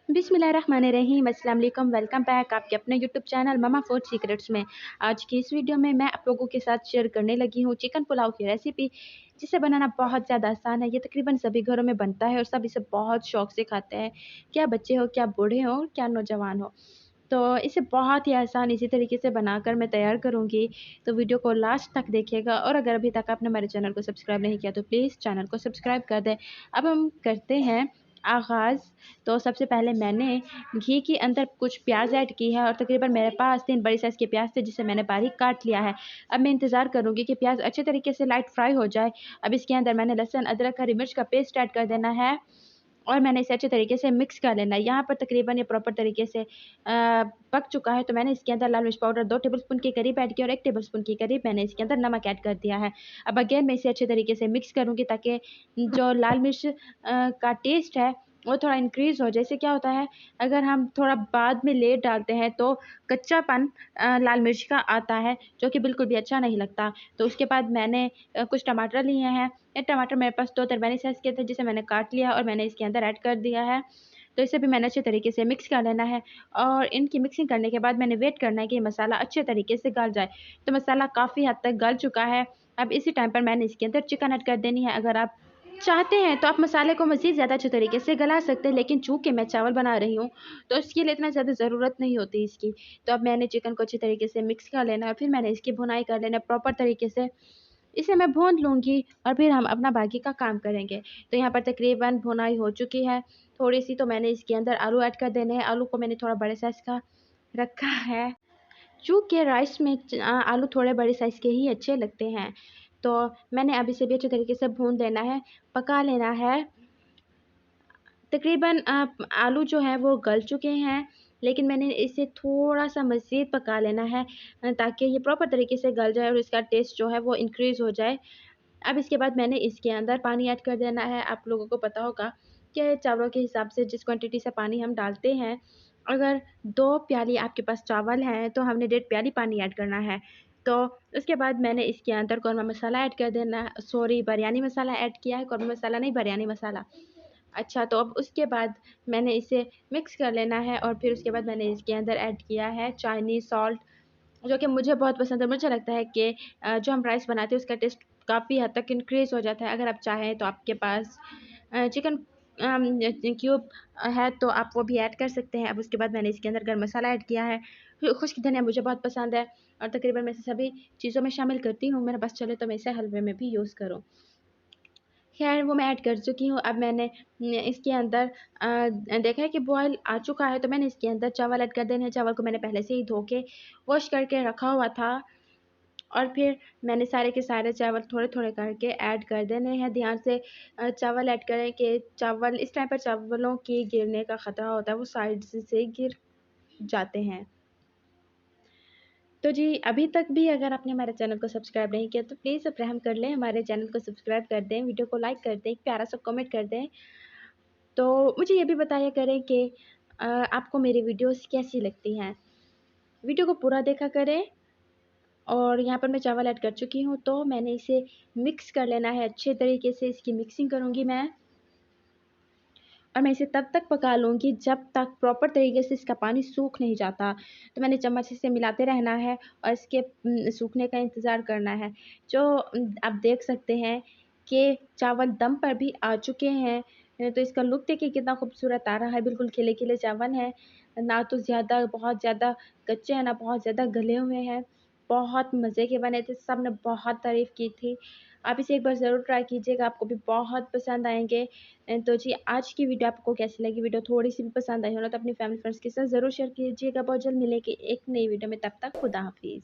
बिस्मिल्लाहिर्रहमानिर्रहीम, अस्सलाम वालेकुम। वेलकम बैक आपके अपने YouTube channel mama food secrets में। आज की इस वीडियो में मैं आप लोगों के साथ शेयर करने लगी हूँ चिकन पुलाव की रेसिपी, जिसे बनाना बहुत ज़्यादा आसान है। ये तकरीबन सभी घरों में बनता है और सब इसे बहुत शौक से खाते हैं, क्या बच्चे हो, क्या बूढ़े हो, क्या नौजवान हो। तो इसे बहुत ही आसान इसी तरीके से बनाकर मैं तैयार करूँगी, तो वीडियो को लास्ट तक देखिएगा। और अगर अभी तक आपने हमारे चैनल को सब्सक्राइब नहीं किया तो प्लीज़ चैनल को सब्सक्राइब कर दें। अब हम करते हैं आगाज़। तो सबसे पहले मैंने घी के अंदर कुछ प्याज़ ऐड की है और तकरीबन मेरे पास 3 बड़ी साइज़ के प्याज़ थे, जिसे मैंने बारीक काट लिया है। अब मैं इंतज़ार करूँगी कि प्याज़ अच्छे तरीके से लाइट फ्राई हो जाए। अब इसके अंदर मैंने लहसुन, अदरक, हरी मिर्च का पेस्ट ऐड कर देना है और मैंने इसे अच्छे तरीके से मिक्स कर लेना है। यहाँ पर तकरीबन ये प्रॉपर तरीके से पक चुका है, तो मैंने इसके अंदर लाल मिर्च पाउडर 2 टेबलस्पून के करीब ऐड किया और 1 टेबलस्पून के करीब मैंने इसके अंदर नमक ऐड कर दिया है। अब अगेन मैं इसे अच्छे तरीके से मिक्स करूँगी, ताकि जो लाल मिर्च का टेस्ट है वो थोड़ा इंक्रीज़ हो जाए। इससे क्या होता है, अगर हम थोड़ा बाद में लेट डालते हैं तो कच्चापन लाल मिर्च का आता है, जो कि बिल्कुल भी अच्छा नहीं लगता। तो उसके बाद मैंने कुछ टमाटर लिए हैं। ये टमाटर मेरे पास 2 दरमियानी साइज़ के थे, जिसे मैंने काट लिया और मैंने इसके अंदर ऐड कर दिया है। तो इसे भी मैंने अच्छे तरीके से मिक्स कर लेना है और इनकी मिक्सिंग करने के बाद मैंने वेट करना है कि मसाला अच्छे तरीके से गल जाए। तो मसाला काफ़ी हद तक गल चुका है। अब इसी टाइम पर मैंने इसके अंदर चिकन ऐड कर देनी है। अगर आप चाहते हैं तो आप मसाले को मज़ीद ज़्यादा अच्छे तरीके से गला सकते हैं, लेकिन चूँकि मैं चावल बना रही हूँ, तो इसके लिए इतना ज़्यादा ज़रूरत नहीं होती इसकी। तो अब मैंने चिकन को अच्छे तरीके से मिक्स कर लेना है और फिर मैंने इसकी भुनाई कर लेना है प्रॉपर तरीके से। इसे मैं भून लूँगी और फिर हम अपना बाकी का काम करेंगे। तो यहाँ पर तकरीबन भुनाई हो चुकी है थोड़ी-सी, तो मैंने इसके अंदर आलू ऐड कर देने हैं। आलू को मैंने थोड़ा बड़े साइज़ का रखा है, चूँकि राइस में आलू थोड़े बड़े साइज़ के ही अच्छे लगते हैं। तो मैंने अब इसे भी अच्छे तरीके से भून लेना है, पका लेना है। तकरीबन आलू जो हैं वो गल चुके हैं, लेकिन मैंने इसे थोड़ा-सा मज़ीद पका लेना है, ताकि ये प्रॉपर तरीके से गल जाए और इसका टेस्ट जो है वो इंक्रीज़ हो जाए। अब इसके बाद मैंने इसके अंदर पानी ऐड कर देना है। आप लोगों को पता होगा कि चावलों के हिसाब से जिस क्वांटिटी से पानी हम डालते हैं, अगर 2 प्याली आपके पास चावल हैं, तो हमने 1.5 प्याली पानी ऐड करना है। तो उसके बाद मैंने इसके अंदर कौरमा मसाला ऐड कर देना है, सॉरी बिरयानी मसाला ऐड किया है, कौरमा मसाला नहीं बिरयानी मसाला। अच्छा, तो अब उसके बाद मैंने इसे मिक्स कर लेना है और फिर उसके बाद मैंने इसके अंदर ऐड किया है चाइनीज़ सॉल्ट, जो कि मुझे बहुत पसंद है। मुझे लगता है कि जो हम राइस बनाते हैं उसका टेस्ट काफ़ी हद तक इंक्रीज़ हो जाता है। अगर आप चाहें तो आपके पास चिकन क्यूब है तो आप वो भी ऐड कर सकते हैं। अब उसके बाद मैंने इसके अंदर गरम मसाला ऐड किया है। खुश्क धनिया मुझे बहुत पसंद है और तकरीबन मैं इसे सभी चीज़ों में शामिल करती हूँ। मेरे पास चले तो मैं इसे हलवे में भी यूज़ करूँ। ख़ैर वो मैं ऐड कर चुकी हूँ। अब मैंने इसके अंदर देखा है कि बॉयल आ चुका है, तो मैंने इसके अंदर चावल ऐड कर देने हैं। चावल को मैंने पहले से ही धो के वॉश करके रखा हुआ था और फिर मैंने सारे के सारे चावल थोड़े-थोड़े करके ऐड कर देने हैं। ध्यान से चावल ऐड करें कि चावल इस टाइम पर चावलों के गिरने का ख़तरा होता है, वो साइड से गिर जाते हैं। तो जी, अभी तक भी अगर आपने हमारे चैनल को सब्सक्राइब नहीं किया तो प्लीज़ अब रहम कर लें, हमारे चैनल को सब्सक्राइब कर दें, वीडियो को लाइक कर दें, एक प्यारा-सा कमेंट कर दें। तो मुझे ये भी बताया करें कि आपको मेरी वीडियोज़ कैसी लगती हैं? वीडियो को पूरा देखा करें। और यहाँ पर मैं चावल ऐड कर चुकी हूँ, तो मैंने इसे मिक्स कर लेना है अच्छे तरीके से, इसकी मिक्सिंग करूँगी मैं। और मैं इसे तब तक पका लूँगी जब तक प्रॉपर तरीके से इसका पानी सूख नहीं जाता। तो मैंने चम्मच से मिलाते रहना है और इसके सूखने का इंतज़ार करना है। जो आप देख सकते हैं कि चावल दम पर भी आ चुके हैं। तो इसका लुक देखिए कितना खूबसूरत आ रहा है, बिल्कुल खिले-खिले चावल हैं। ना तो ज़्यादा बहुत ज़्यादा कच्चे हैं, ना बहुत ज़्यादा गले हुए हैं। बहुत मज़े के बने थे, सबने बहुत तारीफ़ की थी। आप इसे एक बार ज़रूर ट्राई कीजिएगा, आपको भी बहुत पसंद आएँगे। तो जी, आज की वीडियो आपको कैसी लगी? वीडियो थोड़ी-सी भी पसंद आई हो ना, तो अपनी फैमिली फ्रेंड्स के साथ ज़रूर शेयर कीजिएगा। बहुत जल्द मिलेंगे एक नई वीडियो में, तब तक खुदा हाफ़िज़।